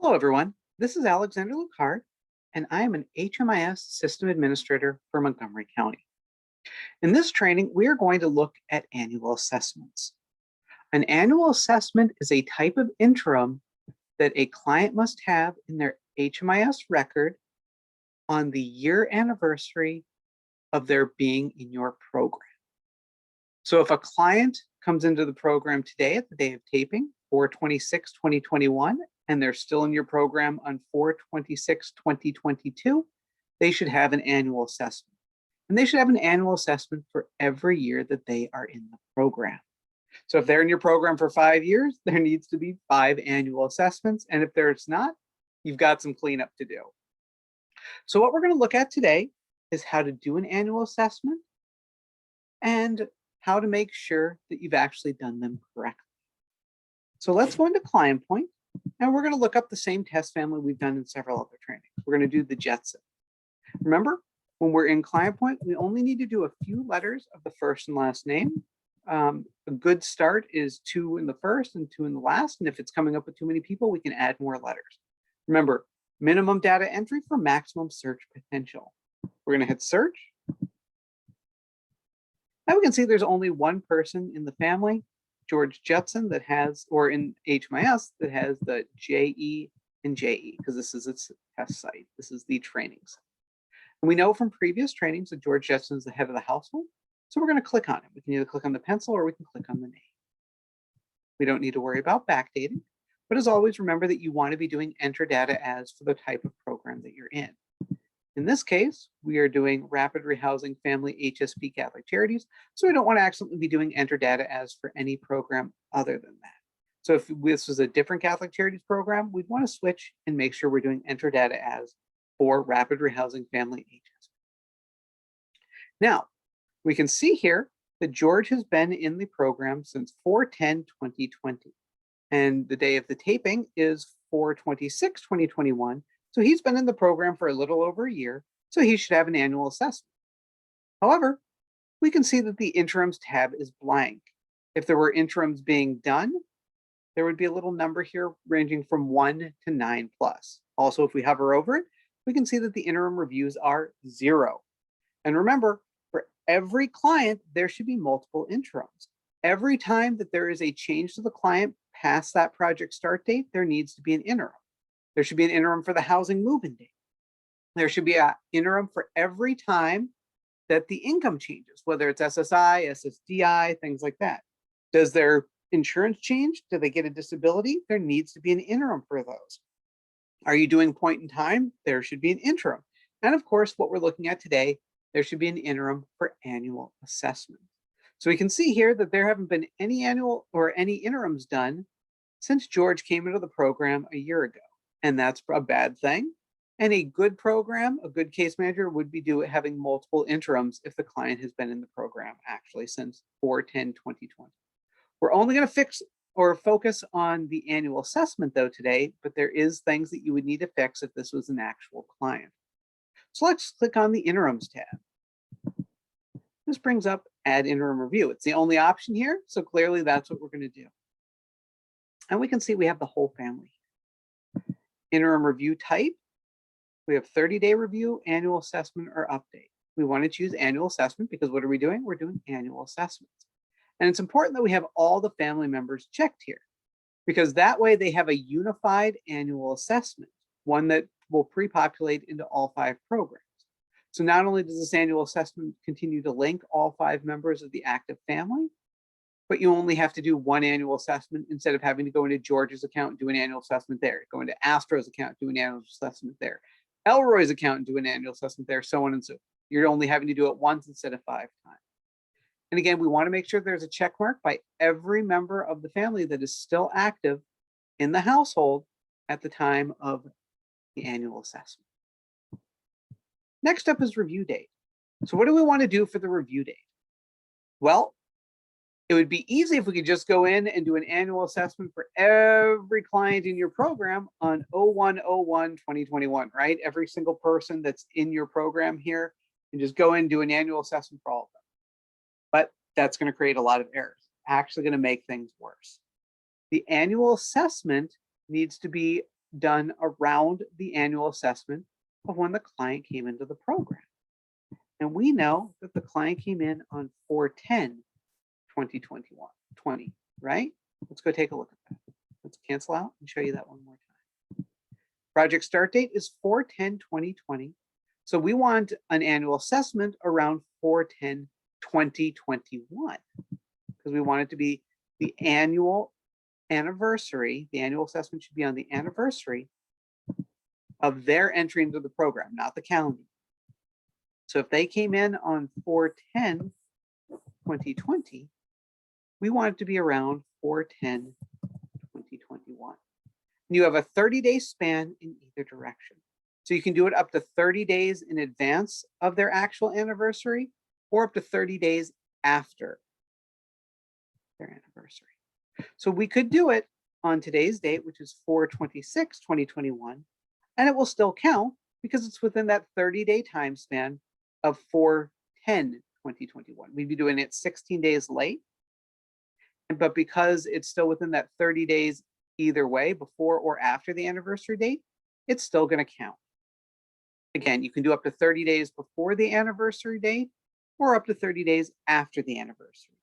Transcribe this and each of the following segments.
Hello, everyone. This is Alexander Lucard, and I am an HMIS System Administrator for Montgomery County. In this training, we are going to look at annual assessments. An annual assessment is a type of interim that a client must have in their HMIS record on the year anniversary of their being in your program. So if a client comes into the program today at the day of taping, 4/26/2021, and they're still in your program on 4/26/2022, they should have an annual assessment. And they should have an annual assessment for every year that they are in the program. So if they're in your program for 5 years, there needs to be 5 annual assessments. And if there's not, you've got some cleanup to do. So what we're going to look at today is how to do an annual assessment and how to make sure that you've actually done them correctly. So let's go into Client Point, and we're going to look up the same test family we've done in several other trainings. We're going to do the Jetson. Remember, when we're in Client Point, we only need to do a few letters of the first and last name. A good start is 2 in the first and 2 in the last. And if it's coming up with too many people, we can add more letters. Remember, minimum data entry for maximum search potential. We're going to hit search. Now we can see there's only one person in the family, George Jetson, that has, or in HMIS, that has the JE and JE, because this is its test site. This is the training site. And we know from previous trainings that George Jetson is the head of the household. So we're going to click on it. We can either click on the pencil or we can click on the name. We don't need to worry about backdating, but as always, remember that you want to be doing enter data as for the type of program that you're in. In this case, we are doing Rapid Rehousing Family HSP Catholic Charities, so we don't want to accidentally be doing enter data as for any program other than that. So if this was a different Catholic Charities program, we'd want to switch and make sure we're doing enter data as for Rapid Rehousing Family HSP. Now, we can see here that George has been in the program since 4/10/2020, and the day of the taping is 4/26/2021. So he's been in the program for a little over a year, so he should have an annual assessment. However, we can see that the Interims tab is blank. If there were interims being done, there would be a little number here ranging from 1 to 9+. Also, if we hover over it, we can see that the interim reviews are 0. And remember, for every client, there should be multiple interims. Every time that there is a change to the client past that project start date, there needs to be an interim. There should be an interim for the housing move-in date. There should be an interim for every time that the income changes, whether it's SSI, SSDI, things like that. Does their insurance change? Do they get a disability? There needs to be an interim for those. Are you doing point in time? There should be an interim. And of course, what we're looking at today, there should be an interim for annual assessment. So we can see here that there haven't been any annual or any interims done since George came into the program a year ago. And that's a bad thing. And a good program, a good case manager would be having multiple interims if the client has been in the program actually since 4/10/2020. We're only going to fix or focus on the annual assessment though today, but there is things that you would need to fix if this was an actual client. So let's click on the Interims tab. This brings up Add Interim Review. It's the only option here, so clearly that's what we're going to do. And we can see we have the whole family. Interim review type, we have 30-day review, annual assessment, or update. We want to choose annual assessment because what are we doing? We're doing annual assessments. And it's important that we have all the family members checked here because that way they have a unified annual assessment, one that will pre-populate into all 5 programs. So not only does this annual assessment continue to link all 5 members of the active family, but you only have to do one annual assessment instead of having to go into George's account and do an annual assessment there, go into Astro's account, do an annual assessment there, Elroy's account and do an annual assessment there, so on and so forth. You're only having to do it once instead of 5 times. And again, we want to make sure there's a check mark by every member of the family that is still active in the household at the time of the annual assessment. Next up is review date. So what do we want to do for the review date? Well, it would be easy if we could just go in and do an annual assessment for every client in your program on 01/01/2021, right? Every single person that's in your program here, and just go in and do an annual assessment for all of them. But that's going to create a lot of errors, actually going to make things worse. The annual assessment needs to be done around the annual assessment of when the client came into the program. And we know that the client came in on 4/10/2021, right? Let's go take a look at that. Let's cancel out and show you that one more time. Project start date is 4/10/2020. So we want an annual assessment around 4/10/2021 because we want it to be the annual anniversary. The annual assessment should be on the anniversary of their entry into the program, not the calendar. So if they came in on 4/10/2020, we want it to be around 4/10/2021. You have a 30-day span in either direction. So you can do it up to 30 days in advance of their actual anniversary or up to 30 days after their anniversary. So we could do it on today's date, which is 4/26/2021, and it will still count because it's within that 30-day time span of 4/10/2021. We'd be doing it 16 days late, but because it's still within that 30 days either way, before or after the anniversary date, it's still going to count. Again, you can do up to 30 days before the anniversary date or up to 30 days after the anniversary.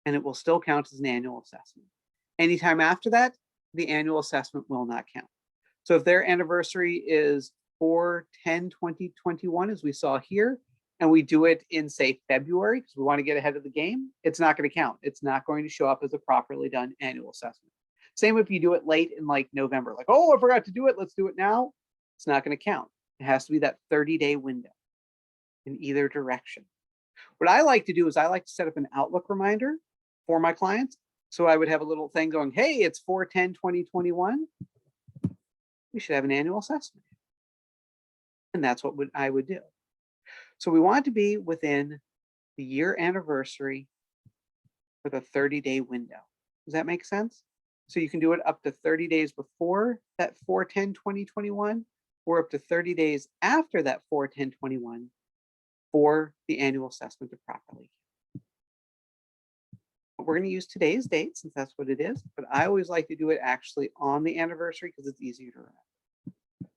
And it will still count as an annual assessment. Anytime after that, the annual assessment will not count. So if their anniversary is 4/10/2021, as we saw here, and we do it in, say, February, because we want to get ahead of the game, it's not going to count. It's not going to show up as a properly done annual assessment. Same if you do it late in like November, like, oh, I forgot to do it, let's do it now. It's not going to count. It has to be that 30-day window in either direction. What I like to do is I like to set up an Outlook reminder for my clients. So I would have a little thing going, hey, it's 4/10/2021. We should have an annual assessment. And that's what I would do. So we want it to be within the year anniversary for the 30-day window. Does that make sense? So you can do it up to 30 days before that 4/10/2021 or up to 30 days after that 4/10/21 for the annual assessment to properly. We're going to use today's date since that's what it is, but I always like to do it actually on the anniversary because it's easier to remember.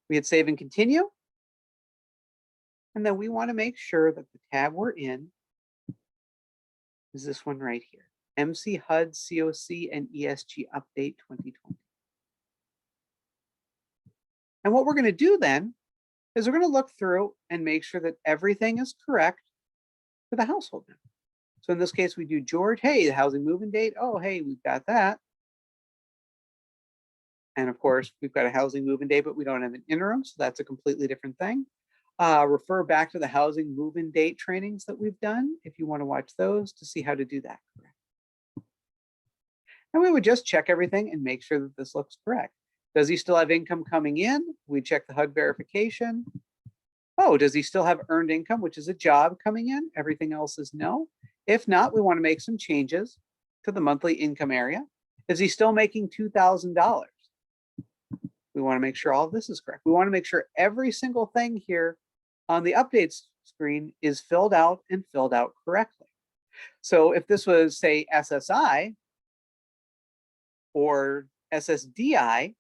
We hit save and continue. And then we want to make sure that the tab we're in is this one right here, MC HUD COC and ESG Update 2020. And what we're going to do then is we're going to look through and make sure that everything is correct for the household member. So in this case, we do George. Hey, the housing move-in date. Oh, hey, we've got that. And of course, we've got a housing move-in date, but we don't have an interim. So that's a completely different thing. Refer back to the housing move-in date trainings that we've done if you want to watch those to see how to do that correct. And we would just check everything and make sure that this looks correct. Does he still have income coming in? We check the HUD verification. Oh, does he still have earned income, which is a job coming in? Everything else is no. If not, we want to make some changes to the monthly income area. Is he still making $2,000? We want to make sure all of this is correct. We want to make sure every single thing here on the updates screen is filled out and filled out correctly. So if this was, say, SSI or SSDI,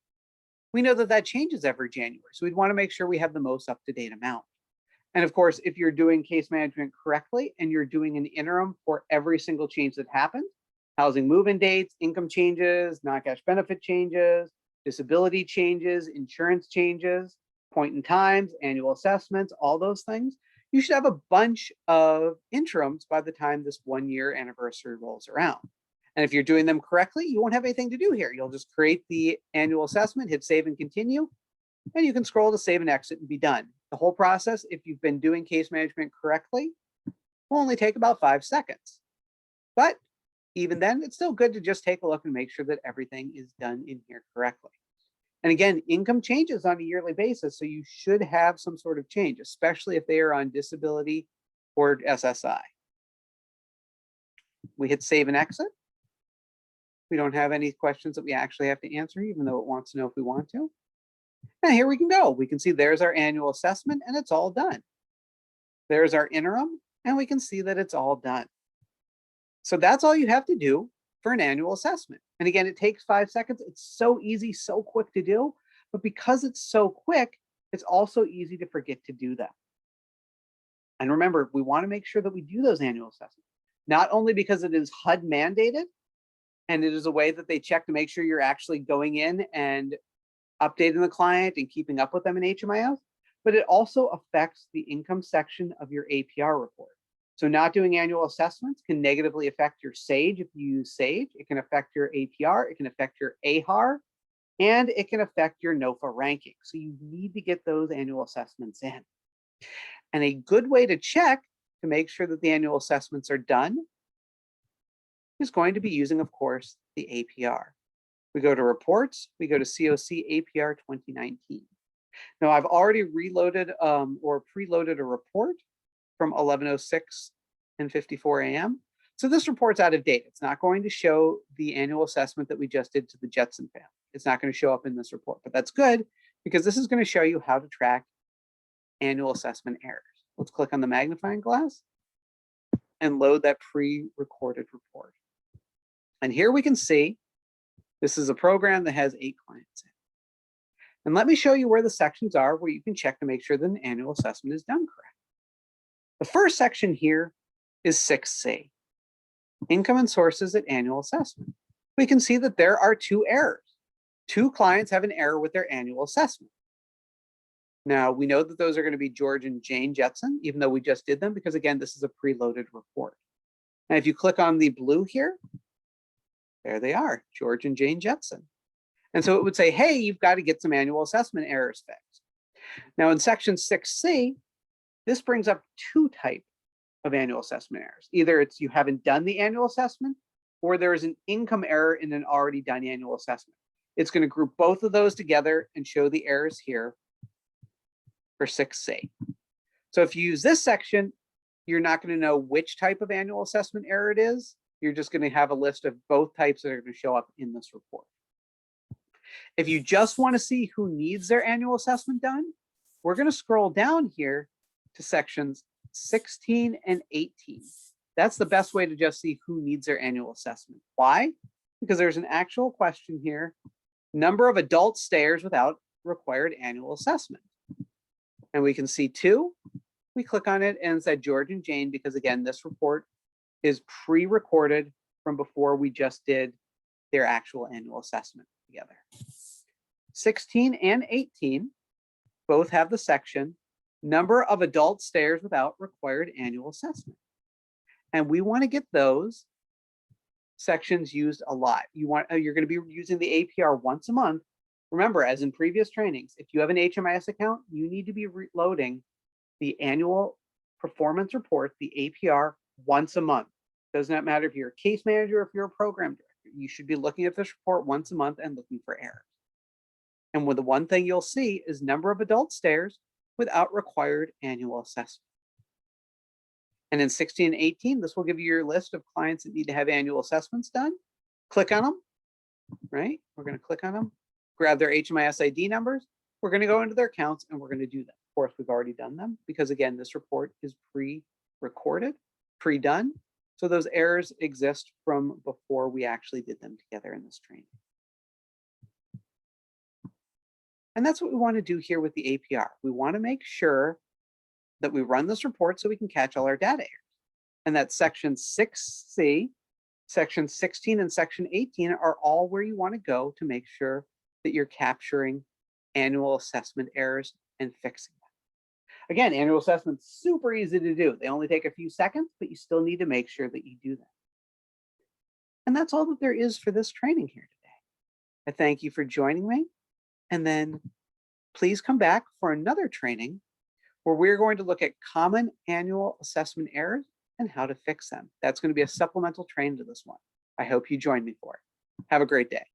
we know that that changes every January. So we'd want to make sure we have the most up-to-date amount. And of course, if you're doing case management correctly and you're doing an interim for every single change that happened, housing move-in dates, income changes, non-cash benefit changes, disability changes, insurance changes, point in times, annual assessments, all those things, you should have a bunch of interims by the time this 1-year anniversary rolls around. And if you're doing them correctly, you won't have anything to do here. You'll just create the annual assessment, hit save and continue, and you can scroll to save and exit and be done. The whole process, if you've been doing case management correctly, will only take about 5 seconds. But even then, it's still good to just take a look and make sure that everything is done in here correctly. And again, income changes on a yearly basis, so you should have some sort of change, especially if they are on disability or SSI. We hit save and exit. We don't have any questions that we actually have to answer, even though it wants to know if we want to. And here we can go. We can see there's our annual assessment and it's all done. There's our interim and we can see that it's all done. So that's all you have to do for an annual assessment. And again, it takes 5 seconds. It's so easy, so quick to do. but because it's so quick, it's also easy to forget to do them. And remember, we want to make sure that we do those annual assessments, not only because it is HUD mandated, and it is a way that they check to make sure you're actually going in and updating the client and keeping up with them in HMIS, but it also affects the income section of your APR report. So not doing annual assessments can negatively affect your SAGE if you use SAGE. It can affect your APR, it can affect your AHAR, and it can affect your NOFA ranking. So you need to get those annual assessments in. And a good way to check to make sure that the annual assessments are done is going to be using, of course, the APR. We go to reports, we go to COC APR 2019. Now I've already reloaded or preloaded a report from 11:06 and 54 a.m. So this report's out of date. It's not going to show the annual assessment that we just did to the Jetson family. It's not going to show up in this report, but that's good because this is going to show you how to track annual assessment errors. Let's click on the magnifying glass and load that pre-recorded report. And here we can see this is a program that has 8 clients in. And let me show you where the sections are where you can check to make sure that an annual assessment is done correct. The first section here is 6C, income and sources at annual assessment. We can see that there are 2 errors. 2 clients have an error with their annual assessment. Now, we know that those are going to be George and Jane Jetson, even though we just did them, because again, this is a preloaded report. Now, if you click on the blue here, there they are, George and Jane Jetson. And so it would say, hey, you've got to get some annual assessment errors fixed. Now in section 6C, this brings up 2 types of annual assessment errors. Either it's you haven't done the annual assessment, or there is an income error in an already done annual assessment. It's going to group both of those together and show the errors here for 6C. So if you use this section, you're not going to know which type of annual assessment error it is. You're just going to have a list of both types that are going to show up in this report. If you just want to see who needs their annual assessment done, we're going to scroll down here to sections 16 and 18. That's the best way to just see who needs their annual assessment. Why? Because there's an actual question here. Number of adult stayers without required annual assessment. And we can see 2. We click on it and it said George and Jane, because again, this report is pre-recorded from before we just did their actual annual assessment together. 16 and 18 both have the section number of adult stayers without required annual assessment. And we want to get those sections used a lot. You're going to be using the APR once a month. Remember, as in previous trainings, if you have an HMIS account, you need to be loading the annual performance report, the APR, once a month. Does not matter if you're a case manager or if you're a program director. You should be looking at this report once a month and looking for errors. And the one thing you'll see is number of adult stayers without required annual assessment. And in 16 and 18, this will give you your list of clients that need to have annual assessments done. Click on them, right? We're going to click on them, grab their HMIS ID numbers. We're going to go into their accounts and we're going to do them. Of course, we've already done them because again, this report is pre-recorded, pre-done. So those errors exist from before we actually did them together in this training. And that's what we want to do here with the APR. We want to make sure that we run this report so we can catch all our data errors. And that section 6C, section 16 and section 18 are all where you want to go to make sure that you're capturing annual assessment errors and fixing them. Again, annual assessment's super easy to do. They only take a few seconds, but you still need to make sure that you do them. And that's all that there is for this training here today. I thank you for joining me. And then please come back for another training where we're going to look at common annual assessment errors and how to fix them. That's going to be a supplemental training to this one. I hope you join me for it. Have a great day.